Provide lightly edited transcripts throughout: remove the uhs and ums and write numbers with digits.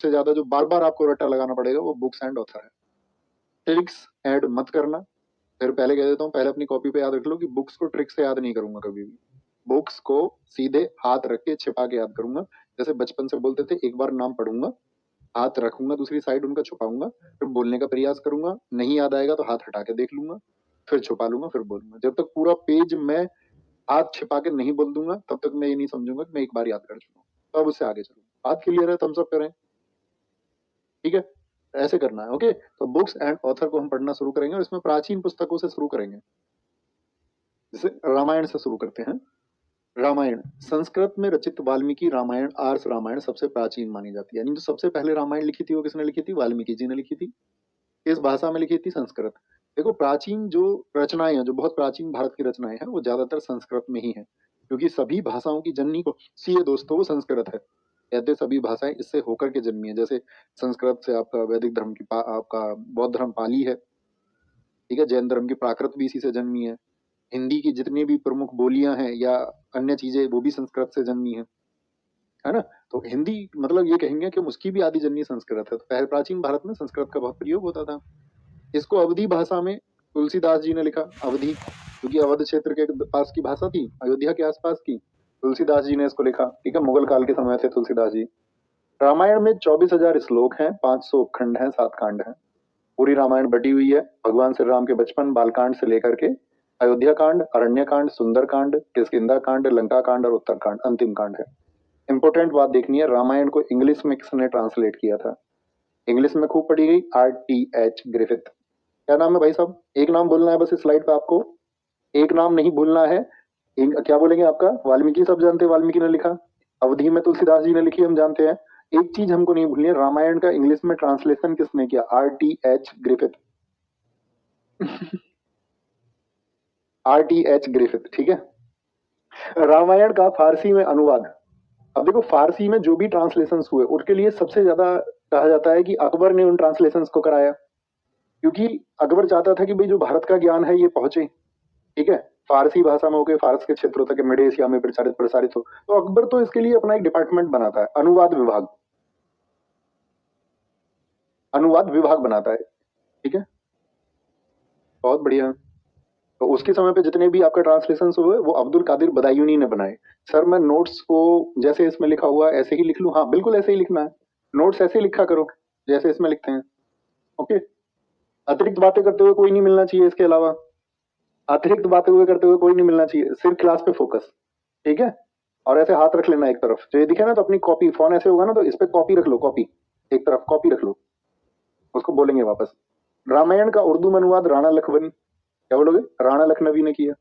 सबसे ज्यादा जो बार बार आपको रट्टा लगाना पड़ेगा वो बुक्स एंड ऑथर है। ट्रिक्स ऐड मत करना। फिर पहले कह देता हूँ, पहले अपनी कॉपी पे याद रख लो कि बुक्स को ट्रिक से याद नहीं करूंगा कभी भी। बुक्स को सीधे हाथ रख के छिपा के याद करूंगा। जैसे बचपन से बोलते थे, एक बार नाम पढ़ूंगा, हाथ रखूंगा दूसरी साइड उनका, छुपाऊंगा, फिर बोलने का प्रयास करूंगा, नहीं याद आएगा तो हाथ हटा के देख लूंगा, फिर छुपा लूंगा, फिर बोलूंगा। जब तक पूरा पेज मैं हाथ छिपा के नहीं बोल दूंगा तब तक मैं ये नहीं समझूंगा कि मैं एक बार याद कर चुका हूँ। तो अब उससे आगे चलूंगा। हाथ क्लियर है, थम्स अप करें। ठीक है, ऐसे करना है। ओके, तो बुक्स एंड ऑथर को हम पढ़ना शुरू करेंगे और इसमें प्राचीन पुस्तकों से शुरू करेंगे। जैसे रामायण से शुरू करते हैं। रामायण संस्कृत में रचित वाल्मीकि रामायण, आर्ष रामायण सबसे प्राचीन मानी जाती है। यानी जो सबसे पहले रामायण लिखी थी वो किसने लिखी थी? वाल्मीकि जी ने लिखी थी। किस भाषा में लिखी थी? संस्कृत। देखो, प्राचीन जो रचनाएं हैं, जो बहुत प्राचीन भारत की रचनाएं हैं, वो ज्यादातर संस्कृत में ही है, क्योंकि सभी भाषाओं की जननी को सी है दोस्तों, वो संस्कृत है। कहते सभी भाषाएं इससे होकर के जन्मी है। जैसे संस्कृत से आपका वैदिक धर्म की आपका बौद्ध धर्म पाली है। ठीक है, जैन धर्म की प्राकृत भी इसी से जन्मी है। हिंदी की जितनी भी प्रमुख बोलियां हैं या अन्य चीजें, वो भी संस्कृत से जन्मी है ना। तो हिंदी मतलब ये कहेंगे कि उसकी भी आदि जननी संस्कृत है। तो पहले प्राचीन भारत में संस्कृत का बहुत प्रयोग होता था। इसको अवधी भाषा में तुलसीदास जी ने लिखा। अवधी क्योंकि अवध क्षेत्र के पास की भाषा थी, अयोध्या के आसपास की। तुलसीदास जी ने इसको लिखा। ठीक है, मुगल काल के समय थे तुलसीदास जी। रामायण में 24,000 श्लोक हैं, 500 खंड हैं, 7 कांड हैं। पूरी रामायण बटी हुई है भगवान श्री राम के बचपन बालकांड से लेकर के अयोध्या कांड, अरण्य कांड, सुंदर कांड, किष्किंधा कांड, लंका कांड और उत्तर कांड, अंतिम कांड है। इंपॉर्टेंट बात देखनी है, रामायण को इंग्लिश में किसने ट्रांसलेट किया था? इंग्लिश में खूब पढ़ी गई, RTH ग्रिफिथ। क्या नाम है भाई साहब? एक नाम बोलना है बस इस स्लाइड पे आपको, एक नाम नहीं भूलना है। क्या बोलेंगे आपका? वाल्मीकि, सब जानते हैं वाल्मीकि ने लिखा। अवधी में तुलसीदास जी ने लिखी, हम जानते हैं। एक चीज हमको नहीं भूलनी है, रामायण का इंग्लिश में ट्रांसलेशन किसने किया? RTH Griffith. RTH Griffith. ठीक है। रामायण का फारसी में अनुवाद। अब देखो, फारसी में जो भी ट्रांसलेशन हुए उनके लिए सबसे ज्यादा कहा जाता है कि अकबर ने उन ट्रांसलेशन को कराया, क्योंकि अकबर चाहता था कि भाई जो भारत का ज्ञान है ये पहुंचे। ठीक है, फारसी भाषा में होकर फारस के क्षेत्रों तक, मिड एशिया में प्रचारित प्रसारित हो। तो अकबर तो इसके लिए अपना एक डिपार्टमेंट बनाता है, अनुवाद विभाग। अनुवाद विभाग बनाता है। ठीक है, बहुत बढ़िया। तो उसके समय पे जितने भी आपका ट्रांसलेशन हुए वो अब्दुल कादिर बदायूनी ने बनाए। सर मैं नोट्स को जैसे इसमें लिखा हुआ ऐसे ही लिख लूं? हाँ बिल्कुल ऐसे ही लिखना है। नोट्स ऐसे ही लिखा करो जैसे इसमें लिखते हैं। ओके, अतिरिक्त बातें करते हुए कोई नहीं मिलना चाहिए। इसके अलावा अतिरिक्त बातें हुए करते हुए कोई नहीं मिलना चाहिए, सिर्फ क्लास पे फोकस। ठीक है, और ऐसे हाथ रख लेना एक तरफ, जो ये दिखे ना तो अपनी कॉपी, फोन ऐसे होगा ना तो इस पे कॉपी रख लो, कॉपी एक तरफ कॉपी रख लो, उसको बोलेंगे वापस। रामायण का उर्दू में अनुवाद राणा लखनवी, क्या बोलोगे? राणा लखनवी ने किया।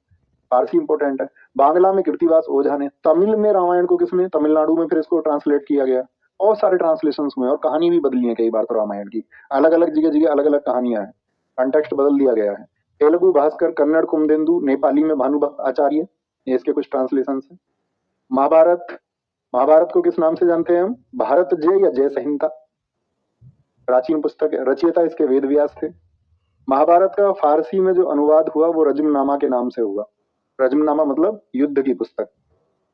फारसी इंपॉर्टेंट है। बांग्ला में कीर्तिवास ओझा ने। तमिल में रामायण को किसने? तमिलनाडु में फिर इसको ट्रांसलेट किया गया। बहुत सारे ट्रांसलेशन हुए और कहानी भी बदली है कई बार तो रामायण की। अलग अलग जगह जगह अलग अलग कहानियां हैं, कंटेक्स्ट बदल दिया गया है। तेलुगु भास्कर, कन्नड़ कुमदेंदु, नेपाली में भानुभक्त आचार्य, ये इसके कुछ ट्रांसलेशन है। महाभारत, महाभारत को किस नाम से जानते हैं हम? भारत जय या जय संहिता, प्राचीन पुस्तक है। रचयिता इसके वेद व्यास थे। महाभारत का फारसी में जो अनुवाद हुआ वो रजमनामा के नाम से हुआ। रजमनामा मतलब युद्ध की पुस्तक,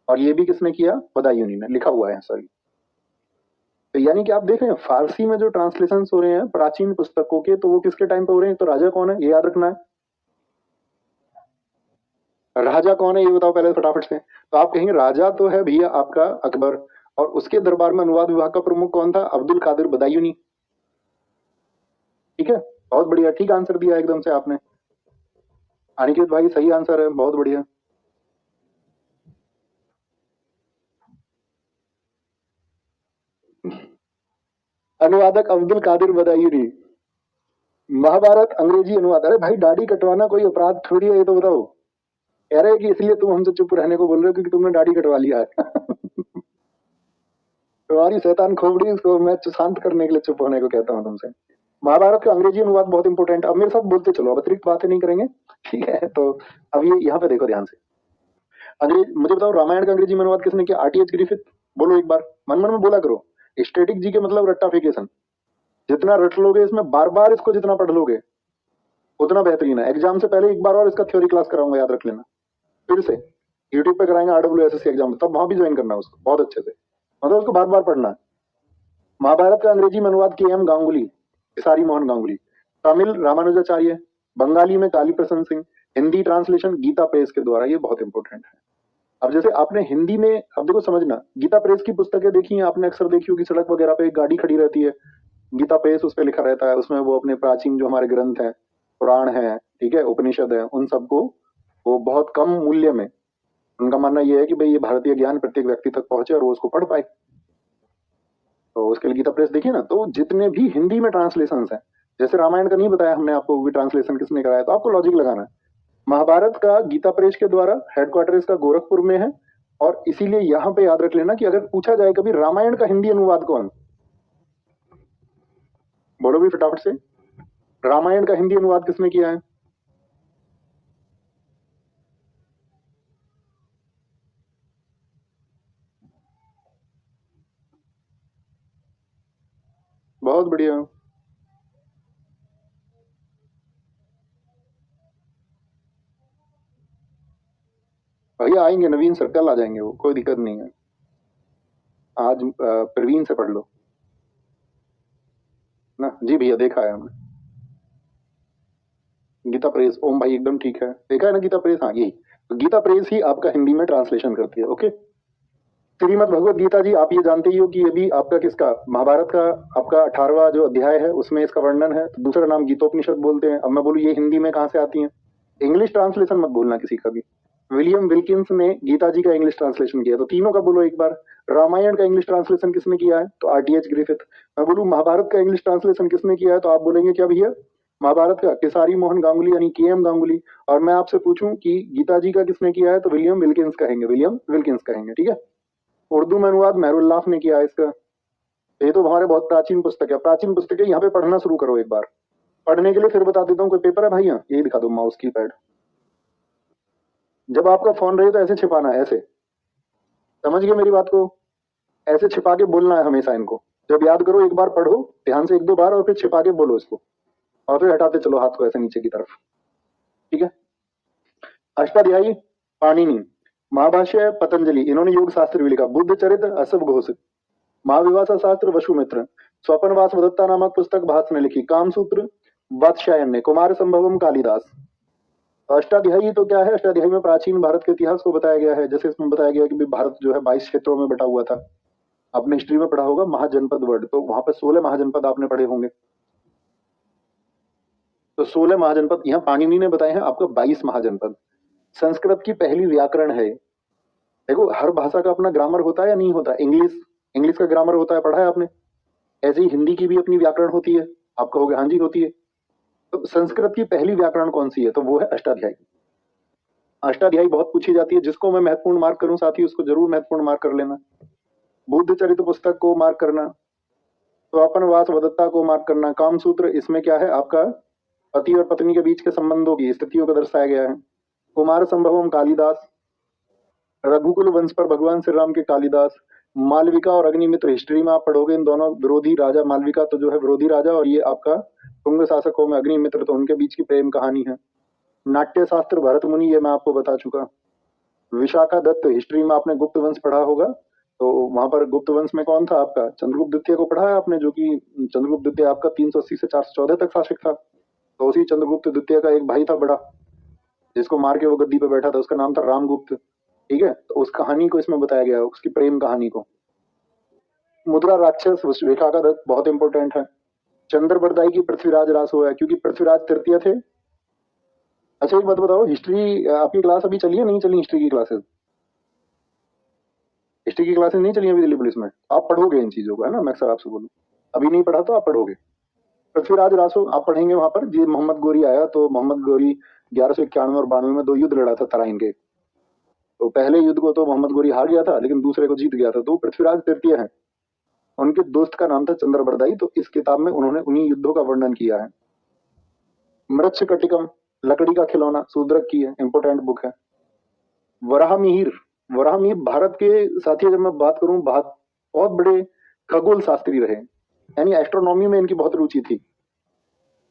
और ये भी किसने किया? बदायूनी ने, लिखा हुआ है सॉरी। तो यानी कि आप देख रहे हैं फारसी में जो ट्रांसलेशन हो रहे हैं प्राचीन पुस्तकों के, तो वो किसके टाइम पे हो रहे हैं? तो राजा कौन है ये याद रखना है। राजा कौन है ये बताओ पहले फटाफट से। तो आप कहेंगे राजा तो है भैया आपका अकबर, और उसके दरबार में अनुवाद विभाग का प्रमुख कौन था? अब्दुल कादिर बदायूनी। ठीक है, बहुत बढ़िया, ठीक आंसर दिया एकदम से आपने। अनिकेत भाई सही आंसर है, बहुत बढ़िया। अनुवादक अब्दुल कादिर बदायूनी। महाभारत अंग्रेजी अनुवाद। अरे भाई दाढ़ी कटवाना कोई अपराध थोड़ी है, ये तो बताओ। कह रहे हैं कि इसलिए तुम हमसे चुप रहने को बोल रहे हो क्योंकि तुमने दाढ़ी कटवा लिया है। तुम्हारी शैतान खोपड़ी, इसको मैं शांत करने के लिए चुप होने को कहता हूँ तुमसे। महाभारत का अंग्रेजी अनुवाद बहुत इंपॉर्टेंट। अब मेरे साथ बोलते चलो, अब अतिरिक्त बातें नहीं करेंगे। ठीक है, तो अब ये यहाँ पे देखो ध्यान से। अंग्रेज, मुझे बताओ रामायण का अंग्रेजी में अनुवाद किसने किया? RTH Griffith. बोलो एक बार, मन मन में बोला करो। स्टैटिक जी के मतलब रट्टाफिकेशन। जितना रट लोगे इसमें, बार बार इसको जितना पढ़ लोगे उतना बेहतरीन है। एग्जाम से पहले एक बार और इसका थ्योरी क्लास कराऊंगा, याद रख लेना। फिर से यूट्यूब पे कराएंगे RWSSC एग्जाम, तब वहां भी ज्वाइन करना उसको बहुत अच्छे से, मतलब उसको बार बार पढ़ना है। महाभारत का अंग्रेजी में अनुवाद के.एम. गांगुली, केसारी मोहन गांगुली, तमिल रामानुजाचार्य, बंगाली में काली प्रसन्न सिंह, हिंदी ट्रांसलेशन गीता प्रेस के द्वारा। ये बहुत इंपॉर्टेंट है। अब जैसे आपने हिंदी में, अब देखो समझना, गीता प्रेस की पुस्तकें देखी हैं आपने, अक्सर देखी होगी, सड़क वगैरह पे एक गाड़ी खड़ी रहती है, गीता प्रेस उस पे लिखा रहता है, उसमें वो अपने प्राचीन जो हमारे ग्रंथ हैं, पुराण है, ठीक है, उपनिषद है, उन सबको वो बहुत कम मूल्य में, उनका मानना ये है कि भाई ये भारतीय ज्ञान प्रत्येक व्यक्ति तक पहुंचे और वो उसको पढ़ पाए, तो उसके लिए गीता प्रेस देखिए ना। तो जितने भी हिंदी में ट्रांसलेशन हैं, जैसे रामायण का नहीं बताया हमने आपको भी ट्रांसलेशन किसने कराया, तो आपको लॉजिक लगाना है। महाभारत का गीता प्रेस के द्वारा, हेडक्वार्टर इसका गोरखपुर में है, और इसीलिए यहां पे याद रख लेना कि अगर पूछा जाए कभी रामायण का हिंदी अनुवाद कौन, बोलो भी फटाफट से, रामायण का हिंदी अनुवाद किसने किया है? बहुत बढ़िया। भैया आएंगे नवीन सर, कल आ जाएंगे वो, कोई दिक्कत नहीं है। आज प्रवीण से पढ़ लो ना। जी भैया देखा है हमने गीता प्रेस। ओम भाई एकदम ठीक है, देखा है ना गीता प्रेस, हाँ यही। तो गीता प्रेस ही आपका हिंदी में ट्रांसलेशन करती है। ओके, श्रीमद् भगवत गीता जी, आप ये जानते ही हो कि ये भी आपका किसका, महाभारत का आपका 18वां जो अध्याय है उसमें इसका वर्णन है। तो दूसरा नाम गीतोपनिषद बोलते हैं। अब मैं बोलूँ ये हिंदी में कहाँ से आती है? इंग्लिश ट्रांसलेशन मत बोलना किसी का भी। विलियम विल्किंस ने गीता जी का इंग्लिश ट्रांसलेशन किया। तो तीनों का बोलो एक बार। रामायण का इंग्लिश ट्रांसलेशन किसने किया है? तो आरटीएच ग्रिफिथ। मैं बोलूँ महाभारत का इंग्लिश ट्रांसलेशन किसने किया है, तो आप बोलेंगे क्या भैया? महाभारत का केसारी मोहन गांगुली यानी के.एम. गांगुली। और मैं आपसे पूछूं कि गीता जी का किसने किया है, तो विलियम विल्किंस कहेंगे, विलियम विल्किंस कहेंगे, ठीक है। उर्दू में अनुवाद मेहरुल्लाह ने किया है इसका। ये तो हमारे बहुत प्राचीन पुस्तक है, प्राचीन पुस्तकें यहाँ पे पढ़ना शुरू करो एक बार। पढ़ने के लिए फिर बता देता हूँ, कोई पेपर है भाई? यहाँ यही दिखा दो, माउस की पैड। जब आपका फोन रहे तो ऐसे छिपाना है, ऐसे, समझ गए मेरी बात को? ऐसे छिपा के बोलना है हमेशा इनको। जब याद करो एक बार पढ़ो ध्यान से एक दो बार, और फिर छिपा के बोलो इसको, और फिर हटाते चलो हाथ को ऐसे नीचे की तरफ, ठीक है। अष्टाध्यायी पाणिनि, महाभाष्य पतंजलि, इन्होंने योग शास्त्र भी लिखा। बुद्ध चरित्र असव घोष, महाविवासा शास्त्र वसुमित्र, स्वपनवास वदत्ता नामक पुस्तक भास ने लिखी। कामसूत्र वात्स्यायन ने, कुमार संभवम कालिदास। अष्टाध्यायी तो क्या है? अष्टाध्यायी में प्राचीन भारत के इतिहास को बताया गया है। जैसे इसमें बताया गया कि भारत जो है 22 क्षेत्रों में बटा हुआ था। आपने हिस्ट्री में पढ़ा होगा महाजनपद वर्ड, तो वहां पर 16 महाजनपद आपने पढ़े होंगे। तो 16 महाजनपद यहाँ पाणिनि ने बताए हैं आपको 22 महाजनपद। संस्कृत की पहली व्याकरण है। देखो हर भाषा का अपना ग्रामर होता है या नहीं होता? इंग्लिश, इंग्लिश का ग्रामर होता है, पढ़ा है आपने? ऐसे ही हिंदी की भी अपनी व्याकरण होती है। आप कहोगे हाँ जी होती है। तो संस्कृत की पहली व्याकरण कौन सी है? तो वो है अष्टाध्यायी। अष्टाध्यायी बहुत पूछी जाती है, जिसको मैं महत्वपूर्ण मार्क करूं साथी उसको जरूर महत्वपूर्ण मार्क कर लेना। बुद्ध चरित्र पुस्तक को मार्क करना, तो अपनवास वदत्ता को मार्क करना। कामसूत्र, इसमें क्या है आपका पति और पत्नी के बीच के संबंधों की स्थितियों को दर्शाया गया है। कुमार संभवम कालिदास, रघुकुल वंश पर भगवान श्री राम के कालिदास। मालविका और अग्निमित्र, हिस्ट्री में आप पढ़ोगे इन दोनों विरोधी राजा, मालविका तो जो है विरोधी राजा, और ये आपका तुंग शासकों में अग्निमित्र, तो उनके बीच की प्रेम कहानी है। नाट्य शास्त्र भरत मुनि, ये मैं आपको बता चुका। विशाखा दत्त, हिस्ट्री में आपने गुप्त वंश पढ़ा होगा, तो वहां पर गुप्त वंश में कौन था आपका? चंद्रगुप्त द्वितीय को पढ़ा है आपने, जो कि चंद्रगुप्त द्वितीय आपका 380 से 414 तक शासक था। तो उसी चंद्रगुप्त द्वितीय का एक भाई था बड़ा, जिसको मार के वो गद्दी पे बैठा था, उसका नाम था रामगुप्त, ठीक है। तो उस कहानी को इसमें बताया गया है, उसकी प्रेम कहानी को। मुद्रा राक्षस, विशाखा दत्त बहुत इंपॉर्टेंट है। चंद्रबरदाई की पृथ्वीराज रास हुआ है, क्योंकि पृथ्वीराज तृतीय थे। अच्छा एक बात बताओ, हिस्ट्री आपकी क्लास अभी चली है नहीं चली? हिस्ट्री की क्लासेस, हिस्ट्री की क्लासेस नहीं चली अभी दिल्ली पुलिस में? आप पढ़ोगे इन चीजों को, है ना? मैं अक्सर आपसे बोलूँ, अभी नहीं पढ़ा तो आप पढ़ोगे। पृथ्वीराज रासो आप पढ़ेंगे वहां पर। जी मोहम्मद गोरी आया, तो मोहम्मद गोरी 1191 और 92 में 2 युद्ध लड़ा था तराइन के। तो पहले युद्ध को तो मोहम्मद गोरी हार गया था, लेकिन दूसरे को जीत गया था। तो पृथ्वीराज तृतीय है। उनके दोस्त का नाम था चंद्रबरदाई, तो इस किताब में उन्होंने उन्हीं युद्धों का वर्णन किया है। मृच्छकटिकम, लकड़ी का खिलौना, शूद्रक की है, इंपोर्टेंट बुक है। वराहमिहिर, वराहमिहिर भारत के साथी, अगर मैं बात करूं, बहुत बड़े खगोल शास्त्री रहे, यानी एस्ट्रोनॉमी में इनकी बहुत रुचि थी।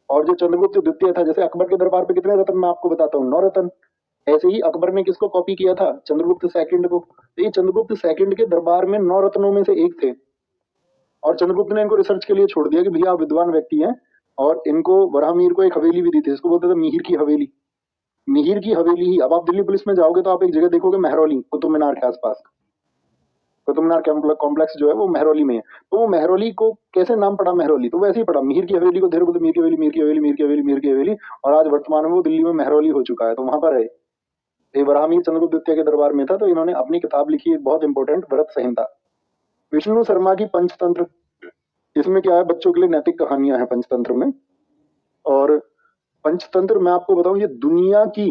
और जो चंद्रगुप्त द्वितीय था, जैसे अकबर के दरबार पे कितने रत्न मैं आपको बताता हूँ, 9 रत्न। ऐसे ही अकबर ने किसको कॉपी किया था? चंद्रगुप्त सेकंड को। तो ये चंद्रगुप्त सेकंड के दरबार में 9 रत्नों में से एक थे। और चंद्रगुप्त ने इनको रिसर्च के लिए छोड़ दिया कि भैया आप विद्वान व्यक्ति हैं, और इनको वराहमीर को एक हवेली भी दी थी, इसको बोलते थे मिहिर की हवेली। मिहिर की हवेली ही, अब आप दिल्ली पुलिस में जाओगे तो आप एक जगह देखोगे मेहरौली, कुतुब मीनार के आसपास। कुतुब मीनार कॉम्प्लेक्स जो है वो मेहरौली में है। तो वो मेहरौली को कैसे नाम पड़ा मेहरौली, तो वो ऐसे ही पड़ा, मिहिर की हवेली को धीरे बोलते मीर की हवेली, मीर की हवेली, मीर की हवेली, मीर की हवेली, और आज वर्तमान में वो दिल्ली में मेहरौली हो चुका है। तो वहां पर है ये वराहमीर चंद्रगुप्त द्वितीय के दरबार में था, तो इन्होंने अपनी किताब लिखी एक बहुत इंपॉर्टेंट, व्रत संहिता। विष्णु शर्मा की पंचतंत्र, इसमें क्या है, बच्चों के लिए नैतिक कहानियां हैं पंचतंत्र में। और पंचतंत्र मैं आपको बताऊं, ये दुनिया की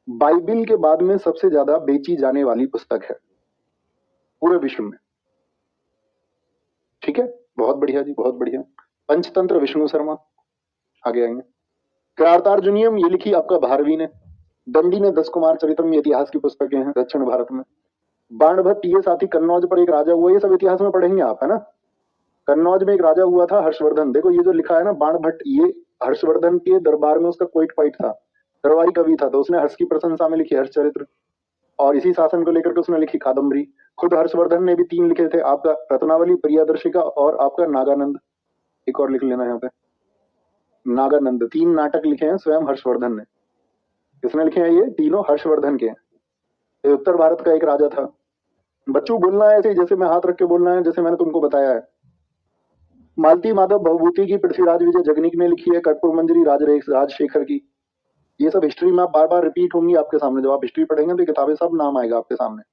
बाइबिल के बाद में सबसे ज्यादा बेची जाने वाली पुस्तक है पूरे विश्व में। ठीक है, बहुत बढ़िया जी, बहुत बढ़िया। पंचतंत्र विष्णु शर्मा, आगे आएंगे। कृतार्जुनीयम ये लिखी आपका भारवी ने। दंडी ने 10 कुमार चरित्रम, ये इतिहास की पुस्तकें हैं दक्षिण भारत में। बाणभट्ट ये साथी, कन्नौज पर एक राजा हुआ, ये सब इतिहास में पढ़ेंगे आप, है ना। कन्नौज में एक राजा हुआ था हर्षवर्धन, देखो ये जो लिखा है ना बाणभट्ट, ये हर्षवर्धन के दरबार में उसका कोइट फाइट था, दरबारी कवि था, तो उसने हर्ष की प्रशंसा में लिखी हर्षचरित्र, और इसी शासन को लेकर के उसने लिखी कादम्बरी। खुद हर्षवर्धन ने भी 3 लिखे थे, आपका रत्नावली, प्रियदर्शिका और आपका नागानंद। एक और लिख लेना यहाँ पे, नागानंद। 3 नाटक लिखे हैं स्वयं हर्षवर्धन ने। किसने लिखे हैं ये तीनों? हर्षवर्धन के। ये उत्तर भारत का एक राजा था। बच्चों बोलना है ऐसे जैसे मैं हाथ रख के बोलना है, जैसे मैंने तुमको बताया है। मालती माधव भवभूति की पृथ्वीराज विजय जगनीक ने लिखी है, कर्पूर मंजरी राजशेखर की। ये सब हिस्ट्री में आप बार बार रिपीट होंगी आपके सामने, जब आप हिस्ट्री पढ़ेंगे तो किताबें सब नाम आएगा आपके सामने।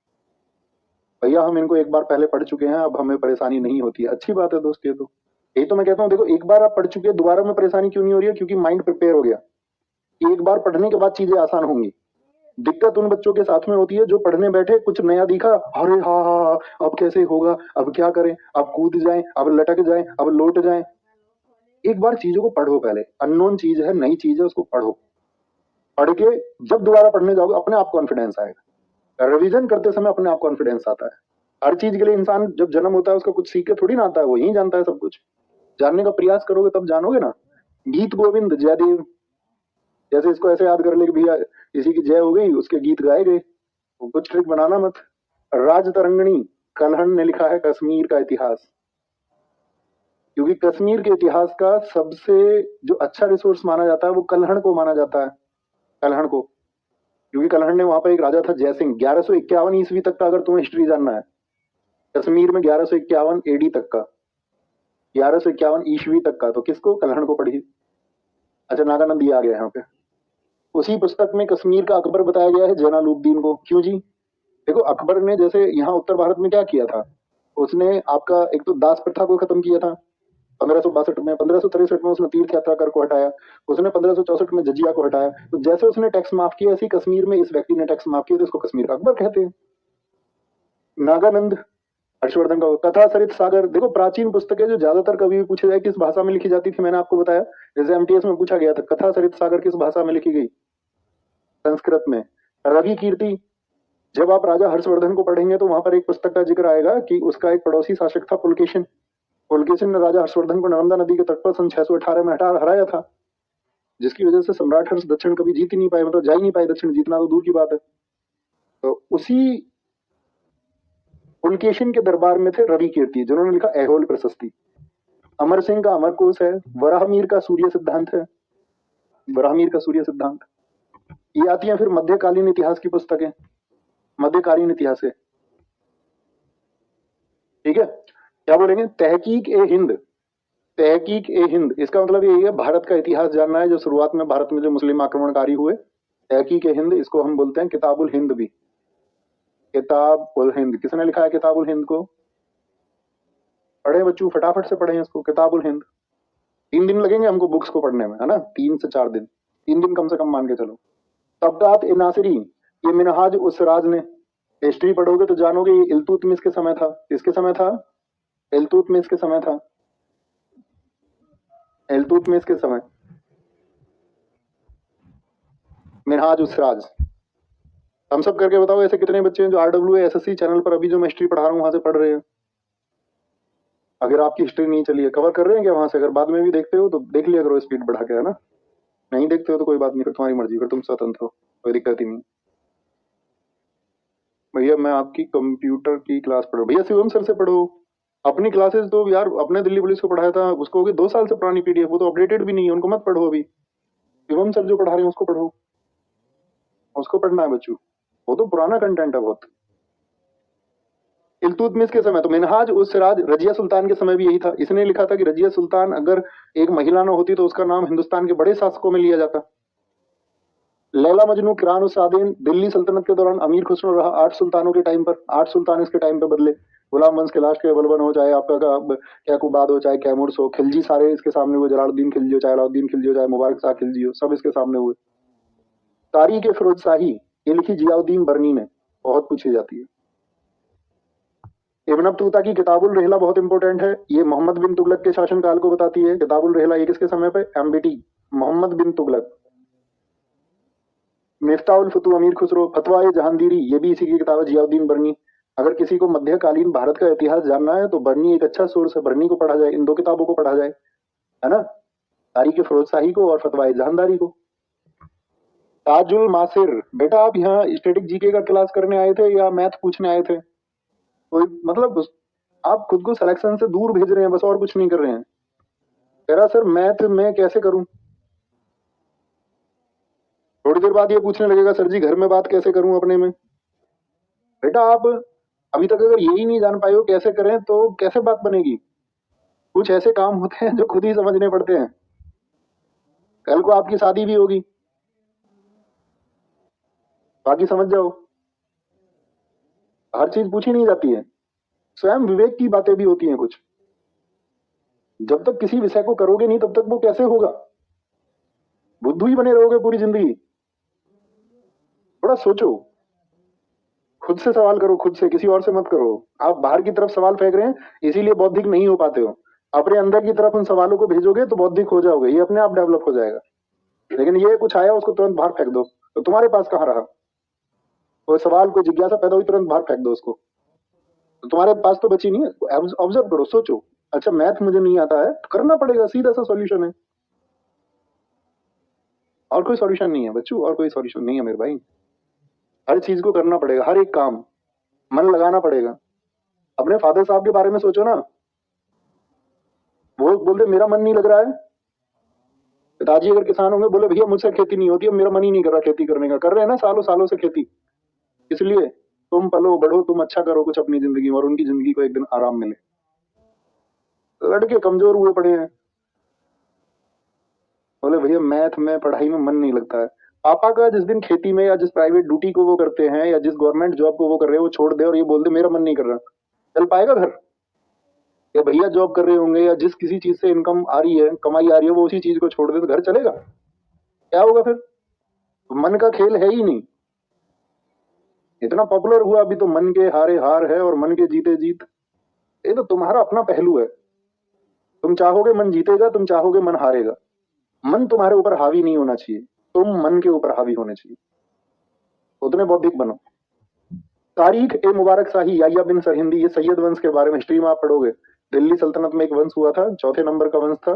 भैया हम इनको एक बार पहले पढ़ चुके हैं, अब हमें परेशानी नहीं होती है। अच्छी बात है दोस्त, ये तो यही तो मैं कहता हूँ। देखो एक बार आप पढ़ चुके हैं, दोबारा में परेशानी क्यों नहीं हो रही है? क्योंकि माइंड प्रिपेयर हो गया। एक बार पढ़ने के बाद चीजें आसान होंगी। दिक्कत उन बच्चों के साथ में होती है जो पढ़ने बैठे, कुछ नया दिखा, अरे हाँ हाँ हाँ, अब कैसे होगा, अब क्या करें, अब कूद जाएं, अब लटक जाएं, अब लौट जाएं। एक बार चीजों को पढ़ो पहले, अननोन चीज है, नई चीज है, उसको पढ़ो। पढ़ के जब दोबारा पढ़ने जाओगे अपने आप कॉन्फिडेंस आएगा। रिवीजन करते समय अपने आप कॉन्फिडेंस आता है। हर चीज के लिए इंसान जब जन्म होता है उसका कुछ सीख के थोड़ी ना आता है, वो यही जानता है सब कुछ। जानने का प्रयास करोगे तब जानोगे ना। गीत गोविंद जयदेव, जैसे इसको ऐसे याद कर ले कि भैया किसी की जय हो गई, उसके गीत गाए गए, कुछ ट्रिक बनाना मत। राज तरंगणी, कल्हण ने लिखा है कश्मीर का इतिहास, क्योंकि कश्मीर के इतिहास का सबसे जो अच्छा रिसोर्स माना जाता है वो कल्हण को माना जाता है। कल्हण को, क्योंकि कल्हण ने वहां पर एक राजा था जयसिंह, 1151 ईस्वी तक का अगर तुम्हें हिस्ट्री जानना है, कश्मीर में 1151 एडी तक का, 1151 ईस्वी तक का, तो किसको? कल्हण को पढ़िए। अच्छा नागानंद ये आ गया यहाँ पे। उसी पुस्तक में कश्मीर का अकबर बताया गया है, जैनालुब्दीन को। क्यों जी? देखो अकबर ने जैसे यहाँ उत्तर भारत में क्या किया था, उसने आपका एक तो दास प्रथा को खत्म किया था 1562 में, 1563 में उसने तीर्थ यात्रा कर को हटाया, उसने 1564 में जजिया को हटाया। तो जैसे उसने टैक्स माफ किया, ऐसे कश्मीर में इस व्यक्ति ने टैक्स माफ किया, तो इसको कश्मीर का अकबर कहते हैं। नागानंद हर्षवर्धन का। कथा सरित सागर, देखो प्राचीन पुस्तकें जो ज्यादातर कभी भी पूछे जाए किस भाषा में लिखी जाती थी, मैंने आपको बताया। जैसे एमटीएस में पूछा गया था कथा सरित सागर किस भाषा में लिखी गई? संस्कृत में। रवि कीर्ति, जब आप राजा हर्षवर्धन को पढ़ेंगे तो वहां पर एक पुस्तक का जिक्र आएगा कि उसका एक पड़ोसी शासक था पुलकेशिन। पुलकेशिन ने राजा हर्षवर्धन को नर्मदा नदी के तट पर सन 618 में हराया था, जिसकी वजह से सम्राट हर्ष दक्षिण कभी जीत ही नहीं पाए, मतलब जा ही नहीं पाए दक्षिण, जीतना तो दूर की बात है। तो उसी पुलकेशिन के दरबार में थे रवि कीर्ति, जिन्होंने लिखा ऐहोल प्रशस्ति। अमर सिंह का अमरकोश है। वराहमीर का सूर्य सिद्धांत है, वराहमीर का सूर्य सिद्धांत। ये आती है फिर मध्यकालीन इतिहास की पुस्तकें, मध्यकालीन इतिहास है। ठीक है, क्या बोलेंगे? तहकीक ए हिंद, तहकीक ए हिंद, इसका मतलब यही है भारत का इतिहास जानना है। जो शुरुआत में भारत में जो मुस्लिम आक्रमणकारी हुए, तहकीक ए हिंद, इसको हम बोलते हैं किताबुल हिंद भी। किताबुल हिंद, किसने लिखा है किताबुल हिंद को? पढ़े बच्चों, फटाफट से पढ़े इसको, किताबुल हिंद। 3 दिन लगेंगे हमको बुक्स को पढ़ने में, है ना, 3 से 4 दिन, 3 दिन कम से कम मान के चलो। तबकात ए नासिरी, ये मिनहाज उस राज ने। हिस्ट्री पढ़ोगे तो जानोगे ये इल्तुतमिश के समय था। किसके समय था? इल्तुतमिश के समय था, इल्तुतमिश के समय। मिनहाज उस राज, हम सब करके बताओ ऐसे कितने बच्चे हैं जो RWA SSC चैनल पर अभी जो मैं हिस्ट्री पढ़ा रहा हूँ वहां से पढ़ रहे हैं? अगर आपकी हिस्ट्री नहीं चली है, कवर कर रहे हैं क्या वहां से? अगर बाद में भी देखते हो तो देख लिया करो स्पीड बढ़ा के, है ना। नहीं देखते हो तो कोई बात नहीं, फिर तुम्हारी मर्जी, फिर तुम स्वतंत्र हो, कोई दिक्कत ही नहीं। भैया मैं आपकी कंप्यूटर की क्लास पढ़ो, भैया शिवम सर से पढ़ो, अपनी क्लासेस तो यार अपने दिल्ली पुलिस को पढ़ाया था, उसको होगी 2 साल से पुरानी पीडीएफ, वो तो अपडेटेड भी नहीं है, उनको मत पढ़ो अभी। शिवम सर जो पढ़ा रहे हैं उसको पढ़ो, उसको पढ़ना है बच्चों, वो तो पुराना कंटेंट है बहुत। इल्तुतमिश के समय तो मिनहाज उस सिराज रजिया सुल्तान के समय भी यही था। इसने लिखा था कि रजिया सुल्तान अगर एक महिला न होती तो उसका नाम हिंदुस्तान के बड़े शासकों में लिया जाता। लैला मजनू किरान सादीन दिल्ली सल्तनत के दौरान अमीर खुसरो रहा 8 सुल्तानों के टाइम पर। 8 सुल्तान इसके टाइम पे बदले। गुलाम वंश के लास्ट के बलबन हो, चाहे आपका क्या कुबाद हो, चाहे कैमूर्स हो, खिलजी सारे इसके सामने हुए। जलालुद्दीन खिलजी हो, चाहे अलाउद्दीन खिलजी हो, चाहे मुबारक शाह खिलजी हो, सब इसके सामने हुए। तारीख फिरोज शाही ये लिखी जियाउद्दीन बर्नी ने, बहुत पूछी जाती है। इब्न बतूता की किताबुल रहला बहुत इंपॉर्टेंट है, ये मोहम्मद बिन तुगलक के शासनकाल को बताती है। किताबुल रहला ये किसके समय पे? एमबीटी मोहम्मद बिन तुगलक। मिफ्ताहुल फुतू अमीर खुसरो, फतवा जहांगीरी ये भी इसी की किताब है, जियाउद्दीन बर्नी। अगर किसी को मध्यकालीन भारत का इतिहास जानना है तो बर्नी एक अच्छा सोर्स है, बर्नी को पढ़ा जाए, इन 2 किताबों को पढ़ा जाए, है ना, तारीख फिरोज शाही को और फतवा जहांदारी को। ताजुल मासिर, बेटा आप यहाँ स्टैटिक जीके का क्लास करने आए थे या मैथ पूछने आए थे? कोई मतलब आप खुद को सिलेक्शन से दूर भेज रहे हैं बस, और कुछ नहीं कर रहे हैं। कह रहा सर मैथ में कैसे करूं? थोड़ी देर बाद ये पूछने लगेगा सर जी घर में बात कैसे करूं अपने में। बेटा आप अभी तक अगर यही नहीं जान पाए हो कैसे करें तो कैसे बात बनेगी? कुछ ऐसे काम होते हैं जो खुद ही समझने पड़ते हैं। कल को आपकी शादी भी होगी, बाकी समझ जाओ, हर चीज पूछी नहीं जाती है, स्वयं विवेक की बातें भी होती हैं कुछ। जब तक किसी विषय को करोगे नहीं तब तक वो कैसे होगा? बुद्धू ही बने रहोगे पूरी जिंदगी। थोड़ा सोचो, खुद से सवाल करो, खुद से, किसी और से मत करो। आप बाहर की तरफ सवाल फेंक रहे हैं इसीलिए बौद्धिक नहीं हो पाते हो। अपने अंदर की तरफ उन सवालों को भेजोगे तो बौद्धिक हो जाओगे, ये अपने आप डेवलप हो जाएगा। लेकिन ये कुछ आया उसको तुरंत बाहर फेंक दो तो तुम्हारे पास कहाँ रहा? कोई सवाल, कोई जिज्ञासा पैदा हुई, तुरंत बाहर फेंक दो उसको, तो तुम्हारे पास तो बची नहीं है। ऑब्जर्व करो, सोचो, अच्छा मैथ मुझे नहीं आता है तो करना पड़ेगा, सीधा सा सॉल्यूशन है, और कोई सॉल्यूशन नहीं है बच्चों, और कोई सॉल्यूशन नहीं है मेरे भाई। हर चीज को करना पड़ेगा, हर एक काम मन लगाना पड़ेगा। अपने फादर साहब के बारे में सोचो ना, वो बोलते मेरा मन नहीं लग रहा है। पिताजी अगर किसान होंगे, बोले भैया मुझसे खेती नहीं होती, अब मेरा मन ही नहीं कर रहा खेती करने का। कर रहे हैं ना सालों सालों से खेती, इसलिए तुम पलो बढ़ो, तुम अच्छा करो कुछ अपनी जिंदगी में और उनकी जिंदगी को एक दिन आराम मिले। लड़के कमजोर हुए पड़े हैं, बोले भैया मैथ में पढ़ाई में मन नहीं लगता है। पापा का जिस दिन खेती में या जिस प्राइवेट ड्यूटी को वो करते हैं या जिस गवर्नमेंट जॉब को वो कर रहे हैं वो छोड़ दे और ये बोल दे मेरा मन नहीं कर रहा, चल पाएगा घर? या भैया जॉब कर रहे होंगे या जिस किसी चीज से इनकम आ रही है, कमाई आ रही है, वो उसी चीज को छोड़ दे तो घर चलेगा? क्या होगा फिर? मन का खेल है ही नहीं। इतना पॉपुलर हुआ अभी तो मन के हारे हार है और मन के जीते जीत। ये तो तुम्हारा अपना पहलू है, तुम चाहोगे मन जीतेगा, तुम चाहोगे मन हारेगा। मन तुम्हारे ऊपर हावी नहीं होना चाहिए, तुम मन के ऊपर हावी होने चाहिए, उतने बौद्धिक बनो। तारीख ए मुबारक शाही याया बिन सरहिंदी, ये सैयद वंश के बारे में हिस्ट्री में आप पढ़ोगे। दिल्ली सल्तनत में एक वंश हुआ था, चौथे नंबर का वंश था,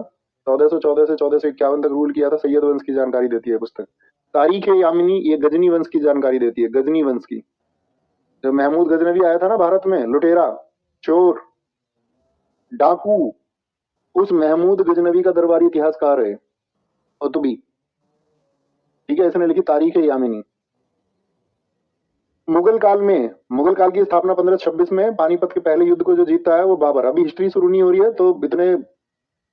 1414 से 1451 तक रूल किया था। सैयद वंश की जानकारी देती है पुस्तक। तारीख ए यामिनी ये गजनी वंश की जानकारी देती है, गजनी वंश की। जब महमूद गजनवी आया था ना भारत में, लुटेरा, चोर, डाकू, उस महमूद गजनवी का दरबारी इतिहासकार है कुतुबी, ठीक है, इसने लिखी तारीख ए यामिनी। मुगल काल की स्थापना 1526 में, पानीपत के पहले युद्ध को जो जीता है वो बाबर। अभी हिस्ट्री शुरू नहीं हो रही है तो इतने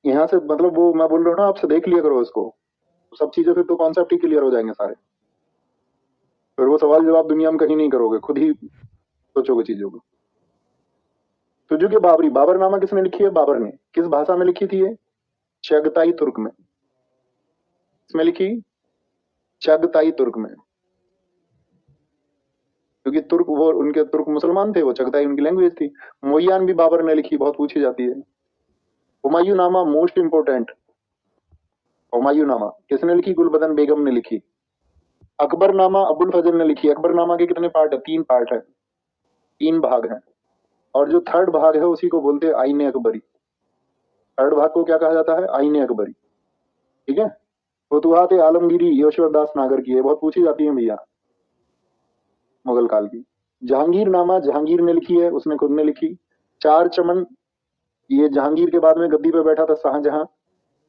यहाँ से मतलब वो मैं बोल रहा हूँ ना, आपसे देख लिया करो इसको, सब चीजें फिर तो कॉन्सेप्ट ही क्लियर हो जाएंगे सारे। फिर वो सवाल जवाब दुनिया में कहीं नहीं करोगे, खुद ही सोचोगे चीजों को। सुजुकी बाबरी, बाबरनामा किसने लिखी है? बाबर ने। किस भाषा में लिखी थी ये? चगताई तुर्क में। इसमें लिखी चगताई तुर्क में, क्योंकि तुर्क वो उनके तुर्क मुसलमान थे, वो चगताई उनकी लैंग्वेज थी। मोहियान भी बाबर ने लिखी, बहुत पूछी जाती है। हुमायूं नामा मोस्ट इंपोर्टेंट, हुमायूं नामा किसने लिखी? गुलबदन बेगम ने लिखी। अकबरनामा अबुल फजल ने लिखी। अकबरनामा के कितने पार्ट है? 3 पार्ट है, 3 भाग हैं, और जो थर्ड भाग है उसी को बोलते हैं आईने अकबरी। थर्ड भाग को क्या कहा जाता है? आईने अकबरी, ठीक है। फतुहात आलमगीरी यशोर दास नागर की है, बहुत पूछी जाती है भैया, मुगल काल की। जहांगीर नामा जहांगीर ने लिखी है, उसने खुद ने लिखी। चार चमन ये जहांगीर के बाद में गद्दी पे बैठा था शाहजहां,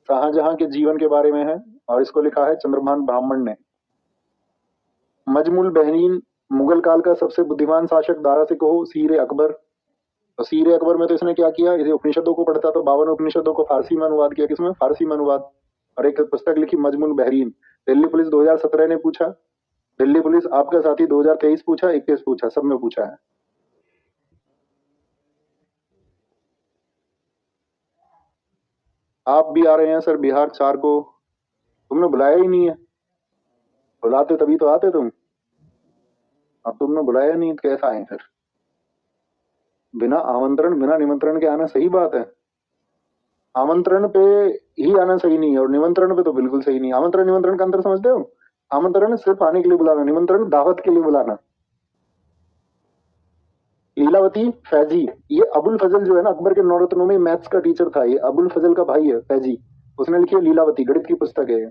शाहजहां के जीवन के बारे में है और इसको लिखा है चंद्रभान ब्राह्मण ने। मजमुल बहरीन मुगल काल का सबसे बुद्धिमान शासक दारा से कहो सीर अकबर। तो सीर अकबर में तो इसने क्या किया, इसे उपनिषदों को पढ़ता तो 52 उपनिषदों को फारसी में अनुवाद किया, किसमें, फारसी में अनुवाद, और एक पुस्तक लिखी मजमुल बहरीन। दिल्ली पुलिस 2017 ने पूछा, दिल्ली पुलिस आपका साथी 2023 पूछा, 21 पूछा, सब में पूछा है। आप भी आ रहे हैं सर बिहार 4 को, तुमने बुलाया ही नहीं है, बुलाते तभी तो आते तुम, अब तुमने बुलाया नहीं तो कैसा आए फिर, बिना आमंत्रण बिना निमंत्रण के आना सही बात है, आमंत्रण पे ही आना सही नहीं है और निमंत्रण पे तो बिल्कुल सही नहीं। आमंत्रण निमंत्रण का अंतर समझते हो? आमंत्रण सिर्फ आने के लिए बुलाना, निमंत्रण दावत के लिए बुलाना। लीलावती फैजी, ये अबुल फजल जो है ना, अकबर के नौरत्नों में मैथ्स का टीचर था, ये अबुल फजल का भाई है फैजी, उसने लिखी है लीलावती, गणित की पुस्तक है।